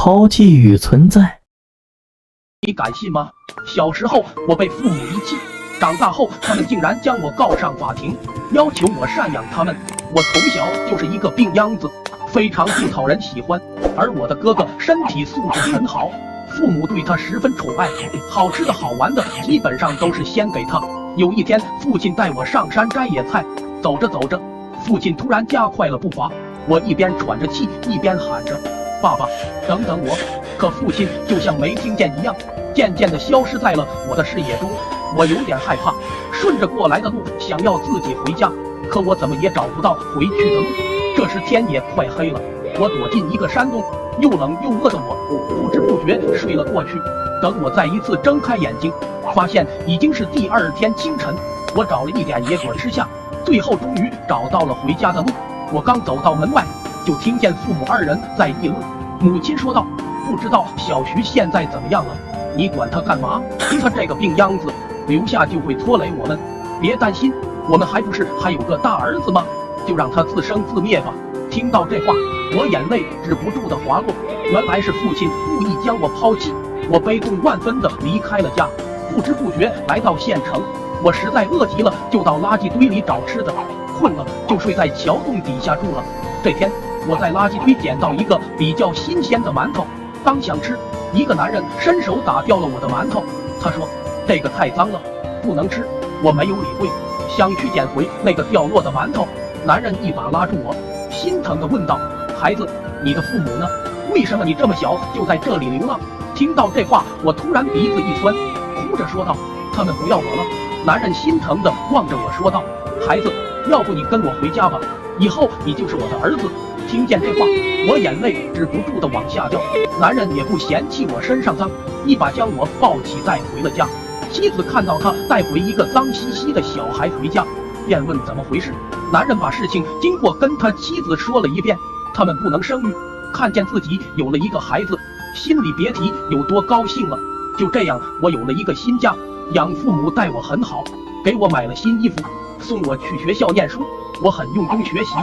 抛弃与存在。你敢信吗？小时候我被父母遗弃，长大后他们竟然将我告上法庭，要求我赡养他们。我从小就是一个病秧子，非常不讨人喜欢。而我的哥哥身体素质很好，父母对他十分宠爱，好吃的好玩的基本上都是先给他。有一天，父亲带我上山摘野菜，走着走着，父亲突然加快了步伐，我一边喘着气一边喊着爸爸等等我，可父亲就像没听见一样，渐渐地消失在了我的视野中。我有点害怕，顺着过来的路想要自己回家，可我怎么也找不到回去的路。这时天也快黑了，我躲进一个山洞，又冷又饿的我不知不觉睡了过去。等我再一次睁开眼睛，发现已经是第二天清晨。我找了一点野果吃下，最后终于找到了回家的路。我刚走到门外，就听见父母二人在议论。母亲说道：“不知道小徐现在怎么样了？你管他干嘛？他这个病秧子，留下就会拖累我们。别担心，我们还不是还有个大儿子吗？就让他自生自灭吧。”听到这话，我眼泪止不住的滑落。原来是父亲故意将我抛弃。我悲痛万分的离开了家，不知不觉来到县城。我实在饿极了，就到垃圾堆里找吃的，困了就睡在桥洞底下住了。这天，我在垃圾堆捡到一个比较新鲜的馒头，刚想吃，一个男人伸手打掉了我的馒头。他说：“这个太脏了，不能吃。”我没有理会，想去捡回那个掉落的馒头。男人一把拉住我，心疼地问道：“孩子，你的父母呢？为什么你这么小就在这里流浪？”听到这话，我突然鼻子一酸，哭着说道：“他们不要我了。”男人心疼地望着我说道：“孩子，要不你跟我回家吧，以后你就是我的儿子。”听见这话，我眼泪止不住地往下掉。男人也不嫌弃我身上脏，一把将我抱起带回了家。妻子看到他带回一个脏兮兮的小孩回家，便问怎么回事。男人把事情经过跟他妻子说了一遍，他们不能生育，看见自己有了一个孩子，心里别提有多高兴了。就这样，我有了一个新家，养父母待我很好，给我买了新衣服，送我去学校念书。我很用功学习，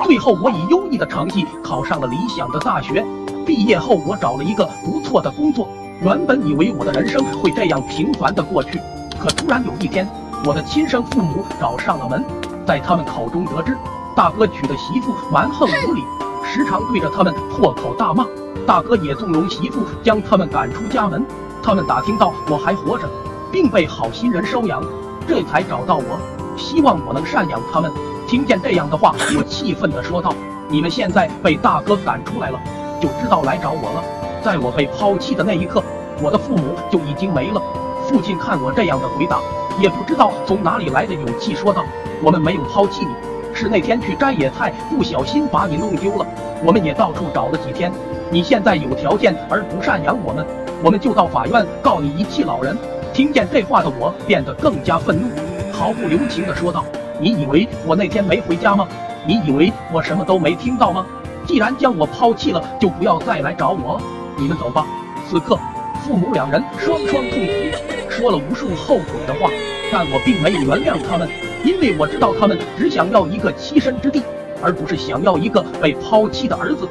最后我以优异的成绩考上了理想的大学。毕业后，我找了一个不错的工作。原本以为我的人生会这样平凡的过去，可突然有一天，我的亲生父母找上了门。在他们口中得知，大哥娶的媳妇蛮横无理，时常对着他们破口大骂。大哥也纵容媳妇将他们赶出家门。他们打听到我还活着，并被好心人收养，这才找到我，希望我能赡养他们。听见这样的话，我气愤地说道：“你们现在被大哥赶出来了，就知道来找我了。”在我被抛弃的那一刻，我的父母就已经没了。父亲看我这样的回答，也不知道从哪里来的勇气说道：“我们没有抛弃你，是那天去摘野菜不小心把你弄丢了。我们也到处找了几天，你现在有条件而不赡养我们，我们就到法院告你遗弃老人。”听见这话的我变得更加愤怒，毫不留情地说道：“你以为我那天没回家吗？你以为我什么都没听到吗？既然将我抛弃了，就不要再来找我。你们走吧。”此刻，父母两人双双痛哭，说了无数后悔的话，但我并没有原谅他们，因为我知道他们只想要一个栖身之地，而不是想要一个被抛弃的儿子。